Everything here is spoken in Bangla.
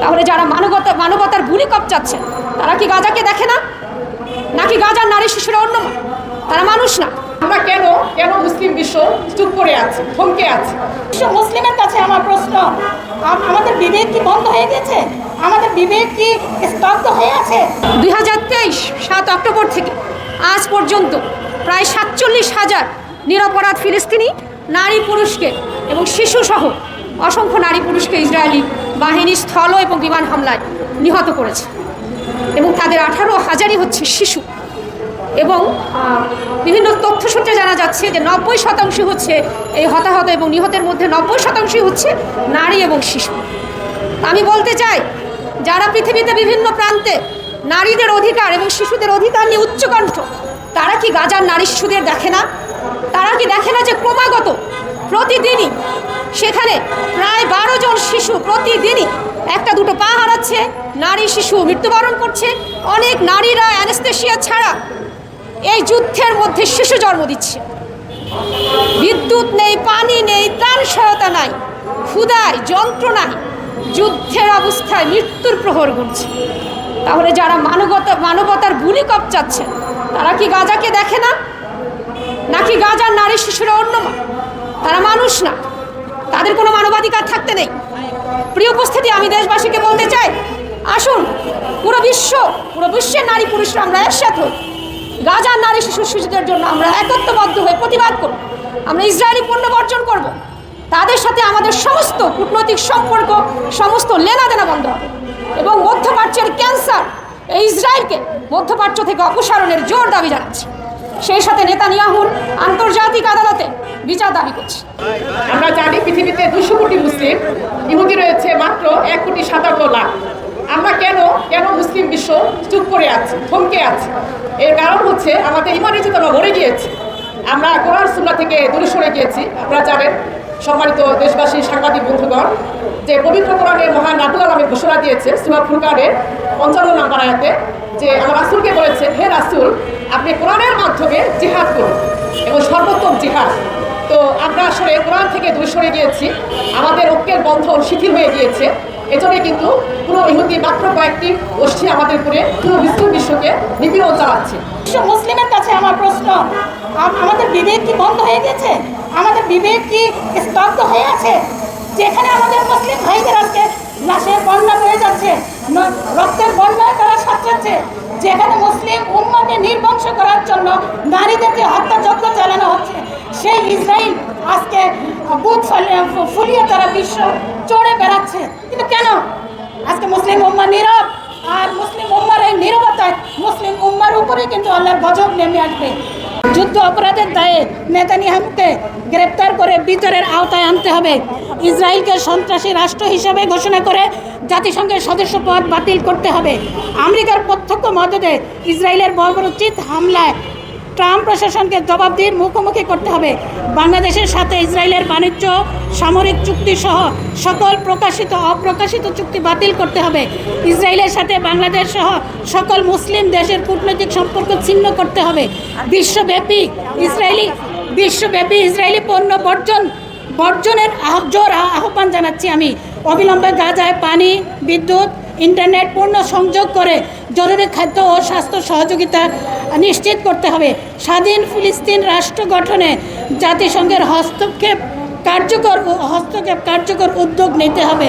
তাহলে যারা মানবতার ভূমি কবচাচ্ছে তারা কি গাজাকে দেখে না? নাকি গাজার নারী শিশুরা অন্য? তারা মানুষ না? আমরা কেন মুসলিম বিশ্ব চুপ করে আছে, থমকে আছে? বিশ্ব মুসলিমের কাছে আমার প্রশ্ন, আমাদের বিবেক কি বন্ধ হয়ে গেছে? আমাদের বিবেক কি স্তব্ধ হয়ে আছে? 2023 7 অক্টোবর থেকে আজ পর্যন্ত প্রায় 47,000 নিরপরাধ ফিলিস্তিনি নারী পুরুষকে এবং শিশুসহ অসংখ্য নারী পুরুষকে ইসরায়েলি বাহিনী স্থল এবং বিমান হামলায় নিহত করেছে এবং তাদের 18,000ই হচ্ছে শিশু। এবং বিভিন্ন তথ্যসূত্রে জানা যাচ্ছে যে 90% হচ্ছে এই হতাহত এবং নিহতের মধ্যে 90%ই হচ্ছে নারী এবং শিশু। আমি বলতে চাই, যারা পৃথিবীতে বিভিন্ন প্রান্তে নারীদের অধিকার এবং শিশুদের অধিকার নিয়ে উচ্চকণ্ঠ, তারা কি গাজার নারী শিশুদের দেখে না? তারা কি দেখে না যে ক্রমাগত প্রতিদিনই সেখানে প্রায় 12 জন শিশু প্রতিদিনই একটা দুটো পা হারাচ্ছে, নারী শিশু মৃত্যুবরণ করছে, অনেক নারীরা অ্যানেস্থেসিয়া ছাড়া এই যুদ্ধের মধ্যে শিশু জন্ম দিচ্ছে। বিদ্যুৎ নেই, পানি নেই, ত্রাণ সহায়তা নাই, ক্ষুধায়, যন্ত্রণায়, যুদ্ধের অবস্থায় মৃত্যুর প্রহর গুনছে। তাহলে যারা মানবতার ভূমি কবচাচ্ছে তারা কি গাজাকে দেখে না? নাকি গাজার নারী শিশুরা অন্য? তারা মানুষ না? তাদের কোনো মানবাধিকার থাকতে নেই? প্রিয় উপস্থিতি, আমি দেশবাসীকে বলতে চাই, আসুন পুরো বিশ্বের নারী পুরুষরা আমরা একসাথে হই, গাজার নারী শিশুদের জন্য আমরা একত্রবদ্ধ হয়ে প্রতিবাদ করব। আমরা ইসরায়েলি পণ্য বর্জন করব। তাদের সাথে আমাদের সমস্ত কূটনৈতিক সম্পর্ক, সমস্ত লেনাদেনা বন্ধ হবে এবং মধ্যপ্রাচ্যের ক্যান্সার এই ইসরায়েলকে মধ্যপ্রাচ্য থেকে অপসারণের জোর দাবি জানাচ্ছি। সেই সাথে নেতানিয়াহুর আন্তর্জাতিক আদালতে বিচার দাবি করছি। আমরা জানি পৃথিবীতে 200 কোটি মুসলিম, ইহুদি রয়েছে মাত্র 1,57 লাখ। আমরা কেন মুসলিম বিশ্ব চুপ করে আছে, থমকে আছে? এর কারণ হচ্ছে আমাদের ইমানি চেতনা মরে গিয়েছে। আমরা কোরআন সুন্নাহ থেকে দূরে সরে গিয়েছি। আপনারা জানেন, সম্মানিত দেশবাসী, সাংবাদিক বন্ধুগণ, যে পবিত্র কোরআনের মহান রাব্বুল আলামিন ঘোষণা দিয়েছে সূরা ফুরকানের 55 নম্বর আয়াতে, যে আমার রাসূলকে বলেছেন, হে রাসূল, আপনি কোরআনের মাধ্যমে জিহাদ করুন এবং সর্বোত্তম জিহাদ। তো আমরা আসলে কোরআন থেকে দূরে সরে গিয়েছি, আমাদের ঐক্যের বন্ধন শিথিল হয়ে গিয়েছে। এজন্য কিন্তু পুরো ইহুদি মাত্র কয়েকটি গোষ্ঠী আমাদের উপরে পুরো বিশ্বকে নিপীড়ন চালাচ্ছে। বিশ্ব মুসলিমের কাছে আমার প্রশ্ন, আমাদের বিবেক কি বন্ধ হয়ে গেছে? আমাদের বিবেক কি স্তব্ধ হয়ে আছে? যেখানে আমাদের মুসলিম ভাইদের আজকে লাশের বন্যা বয়ে যাচ্ছে, রক্তের বন্যায় তারা সাঁতরাচ্ছে, যেখানে মুসলিম উম্মাকে নির্বংশ করার জন্য নারীদেরকে হত্যাযজ্ঞ চালানো হচ্ছে, সেই ইসরায়েল আজকে বুক ফুলিয়ে তারা বিশ্ব চড়ে বেড়াচ্ছে। কিন্তু কেন আজকে মুসলিম উম্মা নীরব? আর মুসলিম উম্মার এই নীরবতায় মুসলিম উম্মার উপরে কিন্তু আল্লাহর গজব নেমে আসবে। যুদ্ধ অপরাধের দায়ে নেতানিয়াহুকে গ্রেপ্তার করে বিচারের আওতায় আনতে হবে। ইসরায়েলকে সন্ত্রাসী রাষ্ট্র হিসেবে ঘোষণা করে জাতিসংঘের সদস্য পদ বাতিল করতে হবে। আমেরিকার প্রত্যক্ষ মদদে ইসরায়েলের বর্বরোচিত হামলায় ট্রাম্প প্রশাসনকে জবাবদিহির মুখোমুখি করতে হবে। বাংলাদেশের সাথে ইসরায়েলের বাণিজ্য, সামরিক চুক্তি সহ সকল প্রকাশিত অপ্রকাশিত চুক্তি বাতিল করতে হবে। ইসরায়েলের সাথে বাংলাদেশ সহ সকল মুসলিম দেশের কূটনৈতিক সম্পর্ক ছিন্ন করতে হবে। বিশ্বব্যাপী ইসরায়েলি পণ্য বর্জনের জোর আহ্বান জানাচ্ছি আমি। অবিলম্বে গাজায় পানি, বিদ্যুৎ, ইন্টারনেট পূর্ণ সংযোগ করে জরুরি খাদ্য ও স্বাস্থ্য সহযোগিতা নিশ্চিত করতে হবে। স্বাধীন ফিলিস্তিন রাষ্ট্র গঠনে জাতিসংঘের হস্তক্ষেপ কার্যকর উদ্যোগ নিতে হবে।